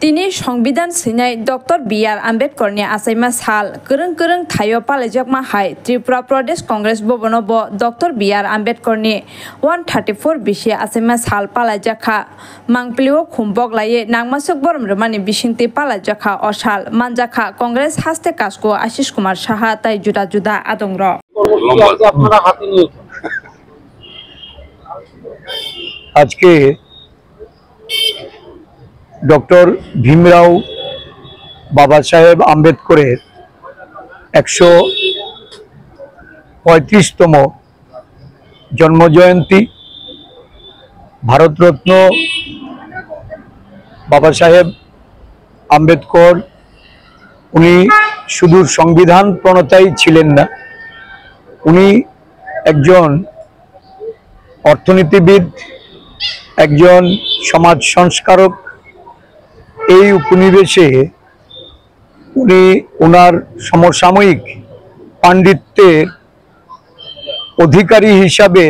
তিনি সংবিধান सिनाय डॉक्टर बी.आर. आम्बेडकरनि आसाइमा साल गोरों थायो पालाइजाकमा हाय त्रिपुरा प्रदेश कांग्रेस भवनाव बो डॉक्टर बी.आर. आम्बेडकरनि 134 बिसि आसाइमा साल पालाइजाखा मांगप्लिओ खुम्बक लाये नांमासुक बरमरमानि बिसिंति पालाइजाखा असाल मानजाखा कांग्रेस हास्ते कास्को आशीष कुमार साहा ताई जुदा जुदा आदंग्र आज के डॉक्टर भीमराव बाबा साहेब आम्बेडकर 135तम जन्म जयंती भारत रत्न बाबा साहेब आम्बेडकर उनी शुधु संविधान प्रणेताई छिलेन ना उनी एकजन अर्थनीतिविद एकजन समाज संस्कारक এই উপনিবেশে উনি ওনার সমসাময়িক পাণ্ডিত্যের অধিকারী হিসাবে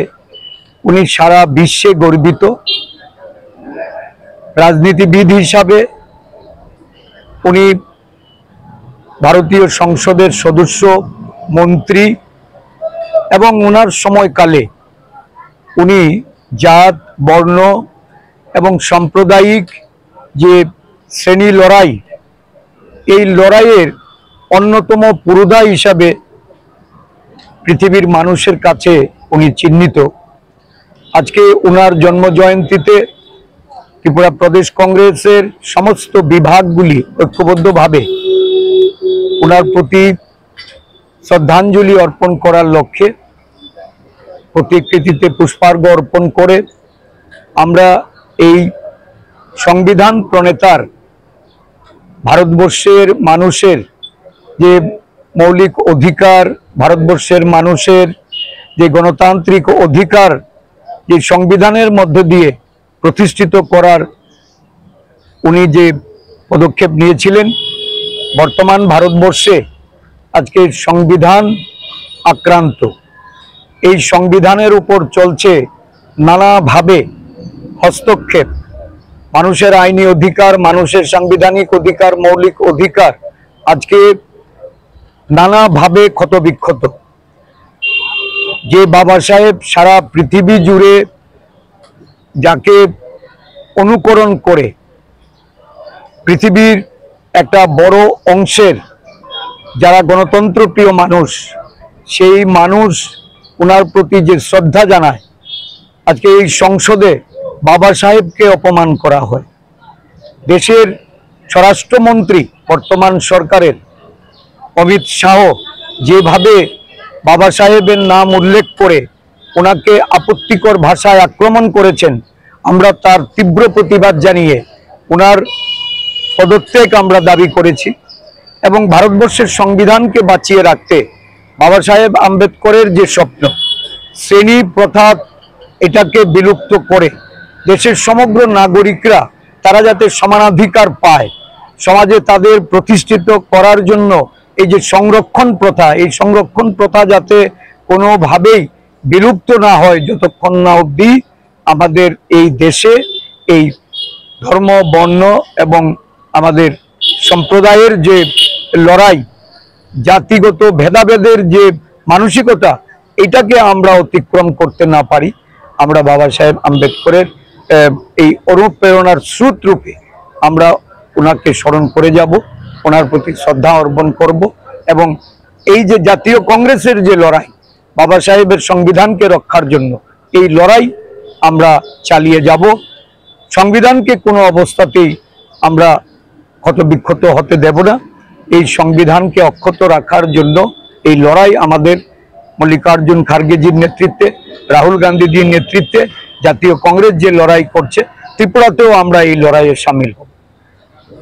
উনি সারা বিশ্বে গর্বিত রাজনীতিবিদ হিসাবে উনি ভারতীয় সংসদের সদস্য মন্ত্রী এবং ওনার সময়কালে উনি জাত বর্ণ এবং সাম্প্রদায়িক যে শ্রেণী লড়াই এই লড়াইয়ের অন্যতম পুরোধা হিসাবে পৃথিবীর মানুষের কাছে উনি চিহ্নিত। আজকে ওনার জন্ম জয়ন্তীতে ত্রিপুরা প্রদেশ কংগ্রেসের সমস্ত বিভাগগুলি ঐক্যবদ্ধভাবে ওনার প্রতি শ্রদ্ধাঞ্জলি অর্পণ করার লক্ষ্যে প্রতিকৃতিতে পুষ্পার্ঘ্য অর্পণ করে আমরা এই সংবিধান প্রণেতার ভারতবর্ষের মানুষের যে মৌলিক অধিকার ভারতবর্ষের মানুষের যে গণতান্ত্রিক অধিকার যে সংবিধানের মধ্য দিয়ে প্রতিষ্ঠিত করার উনি যে পদক্ষেপ নিয়েছিলেন বর্তমান ভারতবর্ষে আজকে সংবিধান আক্রান্ত এই সংবিধানের উপর চলছে নানাভাবে হস্তক্ষেপ মানুষের আইনি অধিকার মানুষের সাংবিধানিক অধিকার মৌলিক অধিকার আজকে নানাভাবে ক্ষতবিক্ষত যে বাবা সাহেব সারা পৃথিবী জুড়ে যাকে অনুকরণ করে পৃথিবীর একটা বড় অংশের যারা গণতন্ত্র প্রিয় মানুষ সেই মানুষ ওনার প্রতি যে শ্রদ্ধা জানায় আজকে এই সংসদে বাবা সাহেবকে অপমান করা হয় দেশের স্বরাষ্ট্রমন্ত্রী বর্তমান সরকারের অমিত শাহ যেভাবে বাবা সাহেবের নাম উল্লেখ করে ওনাকে আপত্তিকর ভাষায় আক্রমণ করেছেন আমরা তার তীব্র প্রতিবাদ জানিয়ে ওনার পদত্যাগ আমরা দাবি করেছি এবং ভারতবর্ষের সংবিধানকে বাঁচিয়ে রাখতে বাবা সাহেব আম্বেদকরের যে স্বপ্ন শ্রেণী প্রথা এটাকে বিলুপ্ত করে দেশের সমগ্র নাগরিকরা তারা যাতে সমানাধিকার পায় সমাজে তাদের প্রতিষ্ঠিত করার জন্য এই যে সংরক্ষণ প্রথা এই সংরক্ষণ প্রথা যাতে কোনোভাবেই বিলুপ্ত না হয় যতক্ষণ না অবধি আমাদের এই দেশে এই ধর্ম বর্ণ এবং আমাদের সম্প্রদায়ের যে লড়াই জাতিগত ভেদাভেদের যে মানসিকতা এটাকে আমরা অতিক্রম করতে না পারি আমরা বাবা সাহেব আম্বেদকরের এই অনুপ্রেরণার স্রোত রূপে আমরা ওনাকে স্মরণ করে যাব ওনার প্রতি শ্রদ্ধা অর্পণ করব এবং এই যে জাতীয় কংগ্রেসের যে লড়াই বাবা সাহেবের সংবিধানকে রক্ষার জন্য এই লড়াই আমরা চালিয়ে যাব সংবিধানকে কোনো অবস্থাতেই আমরা ক্ষতবিক্ষত হতে দেব না এই সংবিধানকে অক্ষত রাখার জন্য এই লড়াই আমাদের মল্লিকার্জুন খার্গেজির নেতৃত্বে রাহুল গান্ধীজির নেতৃত্বে জাতীয় কংগ্রেস যে লড়াই করছে ত্রিপুরাতেও আমরা এই লড়াইয়ে সামিল হব।